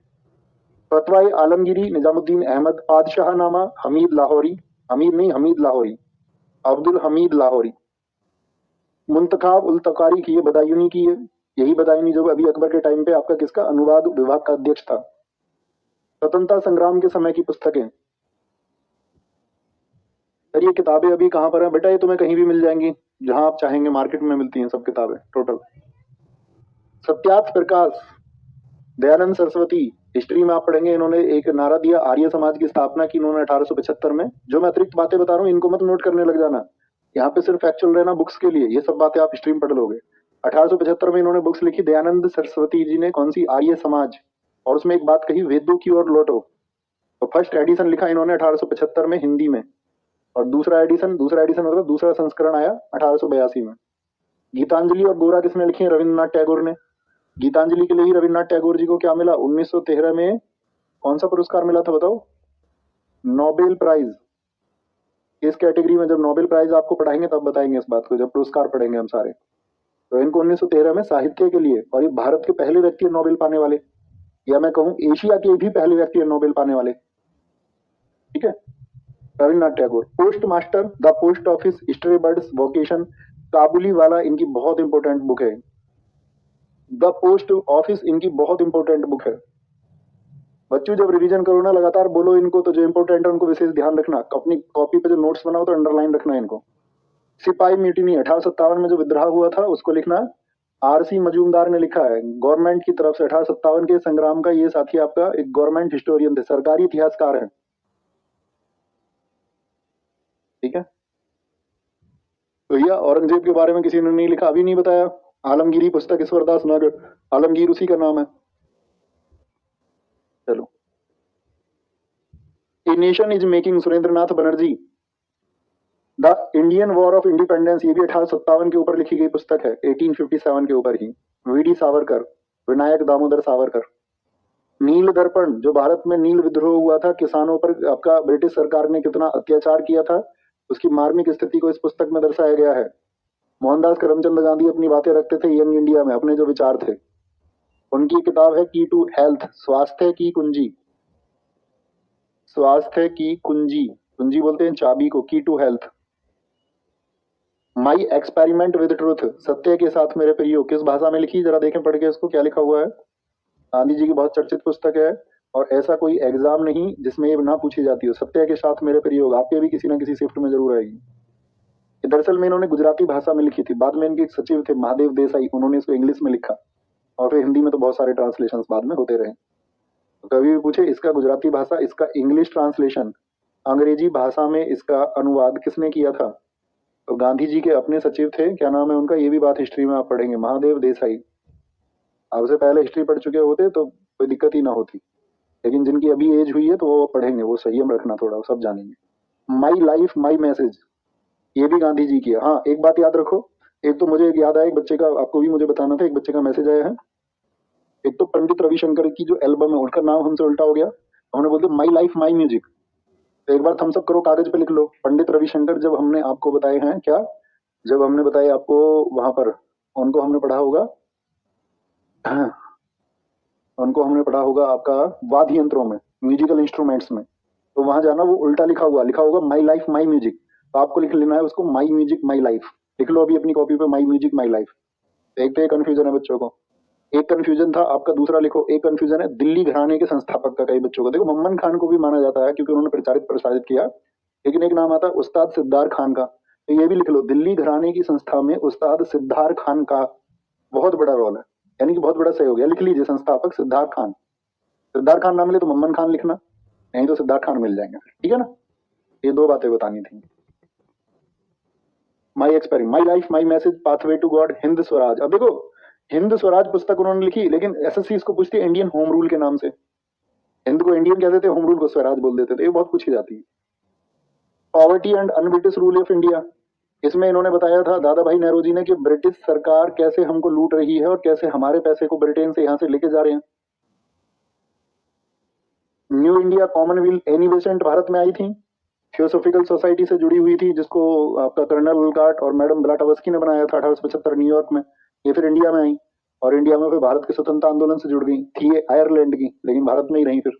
फतवाए आलमगीरी निजामुद्दीन अहमद, पादशाहनामा हमीद लाहौरी, हमीद नहीं हमीद लाहौरी, अब्दुल हमीद लाहौरी। मुंतखाब उल तकारी की, ये बदायूनी की है, यही बदायूनी जो अभी अकबर के टाइम पे आपका किसका अनुवाद विभाग का अध्यक्ष था। स्वतंत्रता संग्राम के समय की पुस्तकें। सर ये किताबें अभी कहाँ पर है बेटा? ये तुम्हें कहीं भी मिल जाएंगी, जहां आप चाहेंगे मार्केट में मिलती हैं सब किताबें टोटल। सत्यार्थ प्रकाश, दयानंद सरस्वती, हिस्ट्री में आप पढ़ेंगे, इन्होंने एक नारा दिया, आर्य समाज की स्थापना की इन्होंने 1875 में। जो मैं अतिरिक्त बातें बता रहा हूँ इनको मत नोट करने लग जाना, यहाँ पे सिर्फ फैक्चुअल रहना बुक्स के लिए, ये सब बातें आप हिस्ट्री में पढ़ लोगे। 1875 में इन्होंने बुक्स लिखी, दयानंद सरस्वती जी ने, कौन सी, आर्य समाज, और उसमें एक बात कही, वेदों की ओर लौटो। तो फर्स्ट एडिशन लिखा इन्होंने 1875 में हिंदी में, और दूसरा एडिशन मतलब दूसरा संस्करण आया 1882 में। गीतांजलि और गोरा किसने लिखी है? रविन्द्रनाथ टैगोर ने। गीतांजलि के लिए ही रविन्द्रनाथ टैगोर जी को क्या मिला? 1913 में कौन सा पुरस्कार मिला था बताओ? Nobel prize. इस कैटेगरी में जब नोबेल प्राइज आपको पढ़ाएंगे तब बताएंगे इस बात को, जब पुरस्कार पढ़ेंगे हम सारे। तो इनको 1913 में साहित्य के लिए, और ये भारत के पहले व्यक्ति है नोबेल पाने वाले, या मैं कहूं एशिया के भी पहले व्यक्ति है नोबेल पाने वाले, ठीक है, Rabindranath Tagore. Post master, the post office, history birds vocation, Kabuliwala इनकी बहुत इंपॉर्टेंट बुक है। द पोस्ट ऑफिस इनकी बहुत इंपॉर्टेंट बुक है। बच्चों जब रिवीजन करो ना लगातार बोलो इनको, तो जो इंपॉर्टेंट है उनको विशेष ध्यान रखना, अपनी कॉपी पे जो नोट्स बनाओ तो अंडरलाइन रखना इनको। सिपाही म्यूटिनी 1857 में जो विद्रोह हुआ था उसको लिखना, आरसी मजूमदार ने लिखा है, गवर्नमेंट की तरफ से 1857 के संग्राम का। ये साथी आपका एक गवर्नमेंट हिस्टोरियन थे, सरकारी इतिहासकार है, ठीक है। तो यह औरंगजेब के बारे में किसी ने नहीं लिखा, अभी नहीं बताया। आलमगीरी पुस्तक ईश्वरदास नगर, आलमगीर उसी का नाम है। चलो, a nation is making, Surendranath Banerjee. The Indian war of independence, ये भी 1857 के ऊपर लिखी गई पुस्तक है, 1857 के ऊपर ही। वीडी सावरकर, विनायक दामोदर सावरकर। नील दर्पण, जो भारत में नील विद्रोह हुआ था, किसानों पर आपका ब्रिटिश सरकार ने कितना अत्याचार किया था, उसकी मार्मिक स्थिति को इस पुस्तक में दर्शाया गया है। मोहनदास करमचंद गांधी अपनी बातें रखते थे यंग इंडिया में, अपने जो विचार थे। उनकी किताब है की टू हेल्थ, स्वास्थ्य की कुंजी, स्वास्थ्य की कुंजी, कुंजी बोलते हैं चाबी को, key to health. My experiment with truth, सत्य के साथ मेरे प्रियो, किस भाषा में लिखी, जरा देखें पढ़ के इसको, क्या लिखा हुआ है। गांधी जी की बहुत चर्चित पुस्तक है, और ऐसा कोई एग्जाम नहीं जिसमें ये ना पूछी जाती हो, सत्य के साथ मेरे प्रयोग, आपके भी किसी ना किसी शिफ्ट में जरूर आएगी। दरअसल में इन्होंने गुजराती भाषा में लिखी थी, बाद में इनके एक सचिव थे महादेव देसाई, उन्होंने इसको इंग्लिश में लिखा, और फिर हिंदी में तो बहुत सारे ट्रांसलेशन बाद में होते रहे। तो कभी भी पूछे इसका गुजराती भाषा, इसका इंग्लिश ट्रांसलेशन, अंग्रेजी भाषा में इसका अनुवाद किसने किया था? तो गांधी जी के अपने सचिव थे, क्या नाम है उनका, ये भी बात हिस्ट्री में आप पढ़ेंगे, महादेव देसाई। आपसे पहले हिस्ट्री पढ़ चुके होते तो कोई दिक्कत ही ना होती, लेकिन जिनकी अभी एज हुई है तो वो पढ़ेंगे, वो संयम रखना थोड़ा, वो सब जानेंगे। माई लाइफ माई मैसेज, ये भी गांधी जी की है। हाँ एक बात याद रखो, एक तो मुझे एक याद आया, एक बच्चे का, आपको भी मुझे बताना था, एक बच्चे का मैसेज आया है। एक तो पंडित रविशंकर की जो एल्बम है उनका नाम हमसे उल्टा हो गया, हमने बोल दिया माई लाइफ माई म्यूजिक। तो एक बार थम्स अप करो, कागज पे लिख लो, पंडित रविशंकर जब हमने आपको बताए हैं, क्या जब हमने बताए आपको वहां पर, उनको हमने पढ़ा होगा, उनको हमने पढ़ा होगा आपका वाद्य यंत्रों में, म्यूजिकल इंस्ट्रूमेंट्स में, तो वहां जाना, वो उल्टा लिखा होगा माई लाइफ माई म्यूजिक, तो आपको लिख लेना है उसको माई म्यूजिक माई लाइफ, लिख लो अभी अपनी कॉपी पे माई म्यूजिक माई लाइफ। एक तो ये कंफ्यूजन है बच्चों को। एक कंफ्यूजन था आपका, दूसरा लिखो, एक कंफ्यूजन है दिल्ली घराने के संस्थापक का कई बच्चों को। देखो मम्मन खान को भी माना जाता है क्योंकि उन्होंने प्रचारित प्रसारित किया, लेकिन एक नाम आता है उस्ताद सिद्धार खान का, तो ये भी लिख लो, दिल्ली घराने की संस्था में उस्ताद सिद्धार खान का बहुत बड़ा रोल है, यानी कि बहुत बड़ा सहयोग है। लिख लीजिए संस्थापक सिद्धार खान। सिद्धार खान ना मिले तो मम्मन खान लिखना, नहीं तो सिद्धार्थ खान मिल जाएंगे, ठीक है ना। ये दो बातें बतानी थी। My experiment, my life my message, pathway to God, Hind Swaraj. अब देखो हिंद स्वराज पुस्तक उन्होंने लिखी, लेकिन एसएससी इसको पूछती है इंडियन होम रूल के नाम से। हिंद को इंडियन कहते थे, होम रूल को स्वराज बोल देते थे, ये बहुत पूछी जाती है। Poverty and un-British rule of India, इसमें इन्होंने बताया था दादा भाई नेहरू ने कि ब्रिटिश सरकार कैसे हमको लूट रही है और कैसे हमारे पैसे को ब्रिटेन से यहां से लेके जा रहे हैं। New India Commonwealth Annie Besant Bharat में आई थी, थियोसोफिकल सोसाइटी से जुड़ी हुई थी, जिसको आपका कर्नल उल्काट और मैडम ब्लाटावस्की ने बनाया था 1875 न्यूयॉर्क में। ये फिर इंडिया में आई और इंडिया में फिर भारत के स्वतंत्रता आंदोलन से जुड़ गई थी, ये आयरलैंड की, लेकिन भारत में ही रही फिर।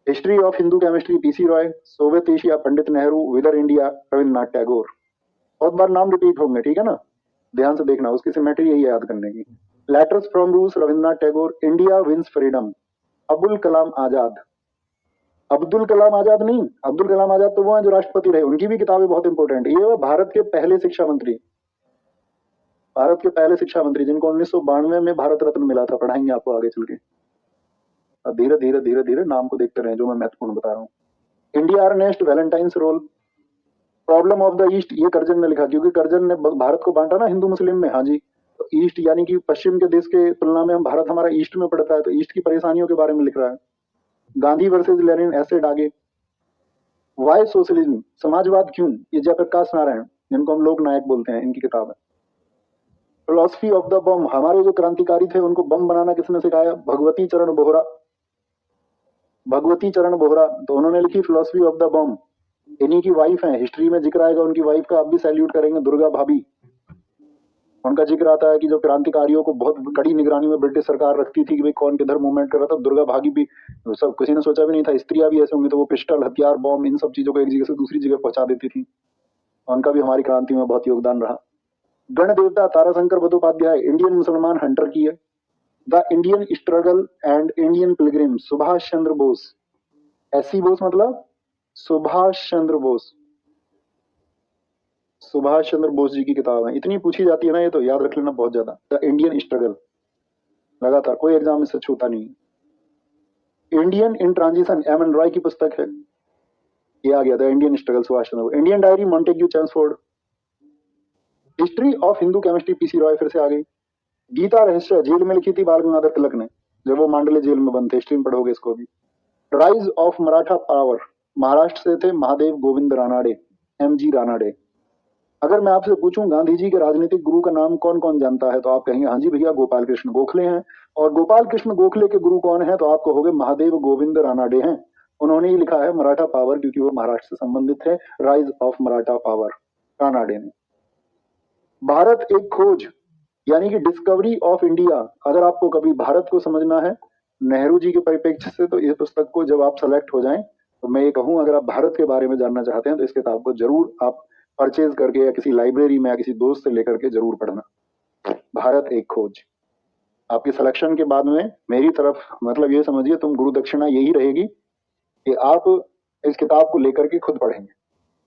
History of Hindu chemistry PC Roy, Soviet Asia Pandit Nehru, whither India Rabindranath Tagore. बहुत बार नाम रिपीट होंगे, ठीक है ना, ध्यान से देखना, उसकी सिमेट्री यही है याद करने की। लेटर्स फ्रॉम रूस Rabindranath Tagore, India wins freedom Abul Kalam Azad. Abdul Kalam Azad नहीं, अब्दुल कलाम आजाद तो वो हैं जो राष्ट्रपति रहे, उनकी भी किताबें बहुत इंपॉर्टेंट है। ये वो भारत के पहले शिक्षा मंत्री, भारत के पहले शिक्षा मंत्री जिनको 1992 में भारत रत्न मिला था, पढ़ाएंगे आपको आगे चल के। धीरे धीरे धीरे धीरे नाम को देखते रहे जो मैं महत्वपूर्ण बता रहा हूँ। India unrest Valentine's role, problem of the East, ये कर्जन ने लिखा क्योंकि कर्जन ने भारत को बांटा ना हिंदू मुस्लिम में। हाँ जी, तो ईस्ट यानी कि पश्चिम के देश के तुलना में हम भारत हमारा ईस्ट में पड़ता है, तो ईस्ट की परेशानियों के बारे में लिख रहा है। गांधी वर्सेज लेनिन एसेड आगे। वाई सोशलिज्म, समाजवाद क्यों, ये जयप्रकाश नारायण जिनको हम लोक नायक बोलते हैं, इनकी किताब है। फिलोसफी ऑफ द बम, हमारे जो क्रांतिकारी थे उनको बम बनाना किसने सिखाया, भगवती चरण बोहरा, भगवती चरण बोहरा, तो उन्होंने लिखी फिलोसफी ऑफ द बम। इन्हीं की वाइफ है, हिस्ट्री में जिक्र आएगा उनकी वाइफ का, आप भी सैल्यूट करेंगे, दुर्गा भाभी। उनका जिक्र आता है कि जो क्रांतिकारियों को बहुत कड़ी निगरानी में ब्रिटिश सरकार रखती थी कि भाई कौन किधर मूवमेंट कर रहा था, दुर्गा भागी भी, सब किसी ने सोचा भी नहीं था स्त्रियां भी ऐसे होंगी, तो वो पिस्टल हथियार बॉम्ब इन सब चीजों को एक जगह से दूसरी जगह पहुंचा देती थी। उनका भी हमारी क्रांति में बहुत योगदान रहा। गण देवता ताराशंकर बंदोपाध्याय, इंडियन मुसलमान हंटर की है। The Indian struggle and Indian Pilgrim, Subhash Chandra Bose, SC Bose मतलब सुभाष चंद्र बोस, सुभाष चंद्र बोस जी की किताब है। इतनी पूछी जाती है ना, ये तो याद रख लेना बहुत ज्यादा। द इंडियन स्ट्रगल, लगातार कोई एग्जाम इससे छूता नहीं। Indian in transition, M N Roy की पुस्तक है, ये आ गया था Indian struggle Subhash Chandra. Indian diary Montagu Chelmsford. History of Hindu chemistry PC C Roy से आ गई। गीता रहस्य जेल में लिखी थी बाल गंगाधर तिलक ने, जब वो मांडले जेल में बंद थे, हिस्ट्री में पढ़ोगे इसको भी। Rise of Maratha power, Maharashtra से थे महादेव गोविंद रानाडे, एम जी रानाडे। अगर मैं आपसे पूछूं गांधी जी के राजनीतिक गुरु का नाम कौन कौन जानता है, तो आप कहेंगे हाँ जी भैया गोपाल कृष्ण गोखले हैं। और गोपाल कृष्ण गोखले के गुरु कौन है, तो आप कहोगे महादेव गोविंद रानाडे हैं। उन्होंने ही लिखा है मराठा पावर, क्योंकि वो महाराष्ट्र से संबंधित है। Rise of Maratha power, Ranade ने। भारत एक खोज यानी कि डिस्कवरी ऑफ इंडिया, अगर आपको कभी भारत को समझना है नेहरू जी के परिप्रेक्ष्य से, तो इस पुस्तक को जब आप सेलेक्ट हो जाएं, तो मैं ये कहूं अगर आप भारत के बारे में जानना चाहते हैं तो इस किताब को जरूर आप परचेज करके या किसी लाइब्रेरी में या किसी दोस्त से लेकर के जरूर पढ़ना। भारत एक खोज। आपकी सिलेक्शन के बाद में मेरी तरफ मतलब ये समझिए तुम गुरु दक्षिणा यही रहेगी कि आप इस किताब को लेकर के खुद पढ़ेंगे,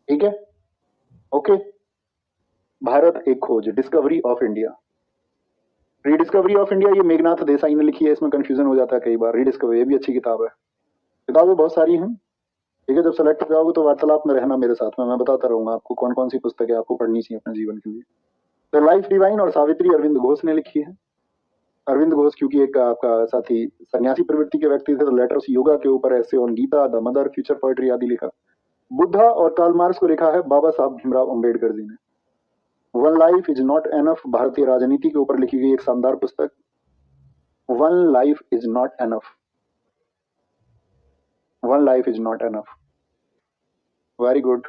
ठीक है, ओके। भारत एक खोज, discovery of India. Rediscovery of India ये मेघनाथ देसाई ने लिखी है, इसमें कंफ्यूजन हो जाता है कई बार। रीडिस्कवरी ये भी अच्छी किताब है, किताबें बहुत सारी हैं, ठीक है। जब सेलेक्ट हो जाओगे तो वार्तालाप में रहना मेरे साथ में, मैं बताता रहूंगा आपको कौन कौन सी पुस्तकें आपको पढ़नी चाहिए अपने जीवन के लिए। द लाइफ डिवाइन और सावित्री अरविंद घोष ने लिखी है। अरविंद घोष क्योंकि एक आपका साथी सन्यासी प्रवृत्ति के व्यक्ति थे, तो लेटर्स योगा के ऊपर, ऐसे on Gita, the mother, future poetry आदि लिखा। बुद्धा और कार्ल मार्क्स को लिखा है बाबा साहब भीमराव अम्बेडकर जी ने। One life is not enough, भारतीय राजनीति के ऊपर लिखी गई एक शानदार पुस्तक। One life is not enough, one life is not enough. Very good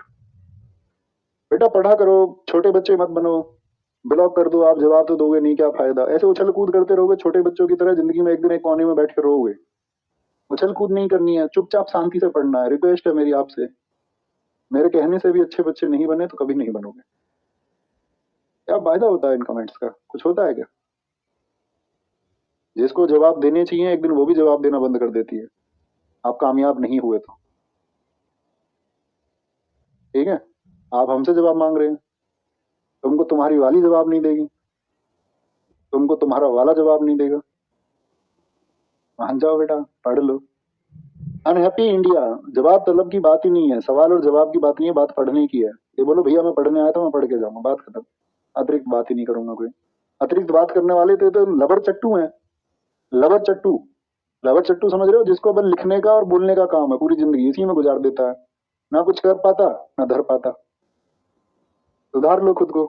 बेटा, पढ़ा करो, छोटे बच्चे मत बनो। ब्लॉक कर दो आप, जवाब तो दोगे नहीं, क्या फायदा। ऐसे उछल कूद करते रहोगे छोटे बच्चों की तरह, जिंदगी में एक दिन एक कोने में बैठ कर रोओगे। उछल कूद नहीं करनी है, चुपचाप शांति से पढ़ना है। रिक्वेस्ट है मेरी आपसे, मेरे कहने से भी अच्छे बच्चे नहीं बने तो कभी नहीं बनोगे। क्या फायदा होता है इन कमेंट्स का? कुछ होता है क्या? जिसको जवाब देने चाहिए एक दिन वो भी जवाब देना बंद कर देती है, आप कामयाब नहीं हुए तो। ठीक है, आप हमसे जवाब मांग रहे हैं, तुमको तुम्हारी वाली जवाब नहीं देगी, तुमको तुम्हारा वाला जवाब नहीं देगा। मान जाओ बेटा, पढ़ लो। अनहैप्पी इंडिया, जवाब तलब की बात ही नहीं है, सवाल और जवाब की बात नहीं है, बात पढ़ने की है। ये बोलो भैया मैं पढ़ने आया था, मैं पढ़ के जाऊंगा, बात खत्म। अतिरिक्त बात ही नहीं करूंगा कोई। अतिरिक्त बात करने वाले तो लबर चट्टू हैं, लबर चट्टू। लबर चट्टू समझ रहे हो, जिसको अपन लिखने का और बोलने का काम है, पूरी जिंदगी इसी में गुजार देता है, ना कुछ कर पाता ना धर पाता। सुधार लो खुद को।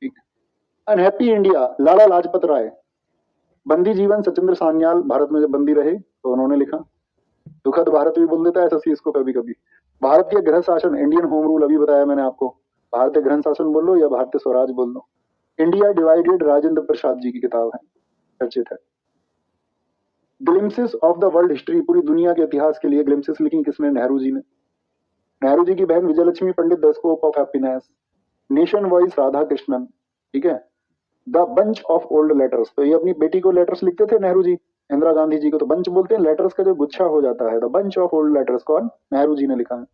ठीक। Unhappy India, Lala Lajpat Rai. बंदी जीवन, सचिंद्र सान्याल भारत में जब बंदी रहे तो उन्होंने लिखा। दुखद भारत भी बोल देता है ऐसा इसको कभी कभी। भारतीय गृह शासन, इंडियन होम रूल, अभी बताया मैंने आपको। भारतीय गृह शासन बोल लो या भारतीय स्वराज बोल लो। इंडिया डिवाइडेड, राजेंद्र प्रसाद जी की किताब है, चर्चित है। Glimpses of the world history, पूरी दुनिया के इतिहास के लिए ग्लिम्सेस लिखी किसने? नेहरू जी ने। नेहरू जी की बहन Vijayalakshmi Pandit, the scope of happiness. Nation voice, Radhakrishnan. ठीक है। The bunch of old letters, तो ये अपनी बेटी को लेटर्स लिखते थे नेहरू जी। इंदिरा गांधी जी को तो बंच बोलते हैं, लेटर्स का जो गुच्छा हो जाता है। The bunch of old letters कौन? नेहरू जी ने लिखा है।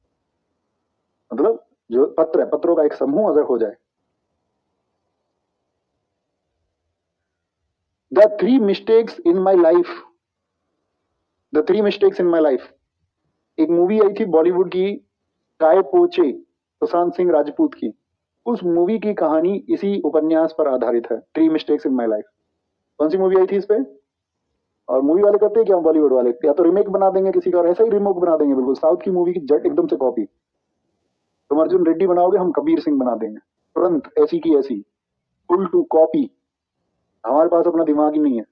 मतलब जो पत्र है, पत्रों का एक समूह अगर हो जाए। The three mistakes in my life, the three mistakes in my life, एक मूवी आई थी बॉलीवुड की, काय पोचे, सुशांत सिंह राजपूत की। उस मूवी की कहानी इसी उपन्यास पर आधारित है, three mistakes in my life. कौन सी मूवी आई थी इस पे? और मूवी वाले करते हैं क्या, बॉलीवुड वाले या तो रिमेक बना देंगे किसी का, और ऐसा ही रिमेक बना देंगे बिल्कुल साउथ की मूवी की जट एकदम से कॉपी। तुम अर्जुन रेड्डी बनाओगे, हम कबीर सिंह बना देंगे तुरंत, ऐसी की ऐसी, फुल टू कॉपी। हमारे पास अपना दिमाग ही नहीं है।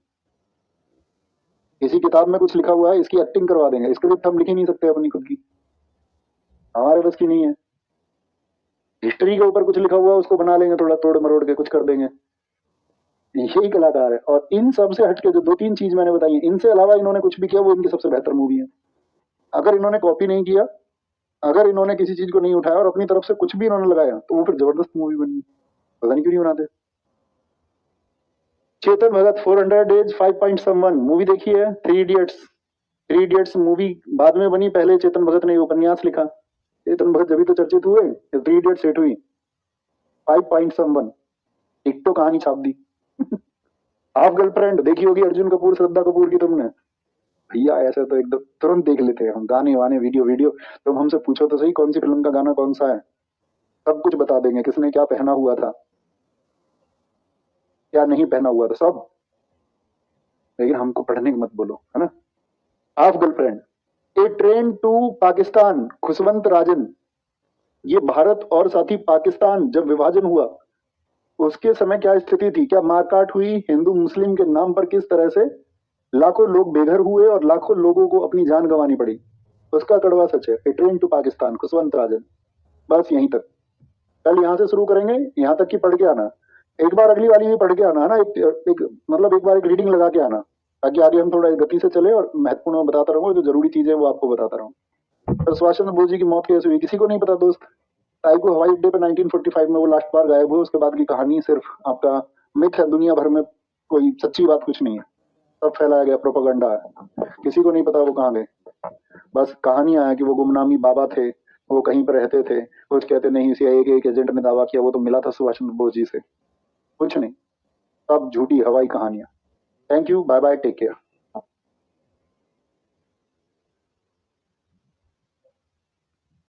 इसी किताब में कुछ लिखा हुआ है, इसकी एक्टिंग करवा देंगे, स्क्रिप्ट हम लिख ही नहीं सकते अपनी खुद की, हमारे बस की नहीं है। हिस्ट्री के ऊपर कुछ लिखा हुआ है, उसको बना लेंगे, थोड़ा तोड़ मरोड़ के कुछ कर देंगे। यही कलाकार है। और इन सब से हटके जो दो तीन चीज मैंने बताई है, इनसे अलावा इन्होंने कुछ भी किया वो इनकी सबसे बेहतर मूवी है। अगर इन्होंने कॉपी नहीं किया, अगर इन्होंने किसी चीज को नहीं उठाया और अपनी तरफ से कुछ भी इन्होंने लगाया, तो वो फिर जबरदस्त मूवी बनी। पता नहीं क्यों नहीं बनाते। चेतन भगत, 400 डेज 5.1 मूवी देखी है। Three idiots, three idiots movie बाद में बनी, पहले चेतन भगत ने उपन्यास लिखा। चेतन भगत जब भी तो चर्चित हुए, थ्री इडियट्स हिट हुई। 5.1 एक तो कहानी छाप दी। हाफ गर्लफ्रेंड देखी होगी, अर्जुन कपूर श्रद्धा कपूर की तुमने। भैया ऐसे तो एकदम तुरंत देख लेते हैं हम, गाने वाने वीडियो वीडियो। तुम हमसे पूछो तो सही कौन सी फिल्म का गाना कौन सा है, सब कुछ बता देंगे, किसने क्या पहना हुआ था, क्या नहीं पहना हुआ था, सब। लेकिन हमको पढ़ने की मत बोलो, है ना। Half girlfriend, a train to Pakistan, Khushwant Rajan. ये भारत और साथ ही पाकिस्तान जब विभाजन हुआ उसके समय क्या स्थिति थी, क्या मारकाट हुई हिंदू मुस्लिम के नाम पर, किस तरह से लाखों लोग बेघर हुए और लाखों लोगों को अपनी जान गंवानी पड़ी, उसका कड़वा सच है। ए ट्रेन टू पाकिस्तान, खुशवंत राजन। बस यहीं तक, कल यहाँ से शुरू करेंगे, यहाँ तक की पढ़ के आना। एक बार अगली वाली भी पढ़ के आना, है ना। एक मतलब एक बार एक रीडिंग लगा के आना, ताकि आगे हम थोड़ा गति से चले और महत्वपूर्ण मैं बताता रहूंगा, जो जरूरी चीजें वो आपको बताता रहूँ। तो सुभाष चंद्र बोस जी की मौत कैसे हुई किसी को नहीं पता दोस्त। ताइको हवाई अड्डे पे 1945 में वो लास्ट बार गायब हुए, उसके बाद की कहानी सिर्फ आपका मिथ है, दुनिया भर में कोई सच्ची बात कुछ नहीं है, सब फैलाया गया, प्रोपेगेंडा है, किसी को नहीं पता वो कहाँ गए। बस कहानियां है कि वो गुमनामी बाबा थे, वो कहीं पर रहते थे, कुछ कहते नहीं CIA के एक एजेंट ने दावा किया वो तो मिला था सुभाष चंद्र बोस जी से, कुछ नहीं, सब झूठी हवाई कहानियां। Thank you, bye bye, take care.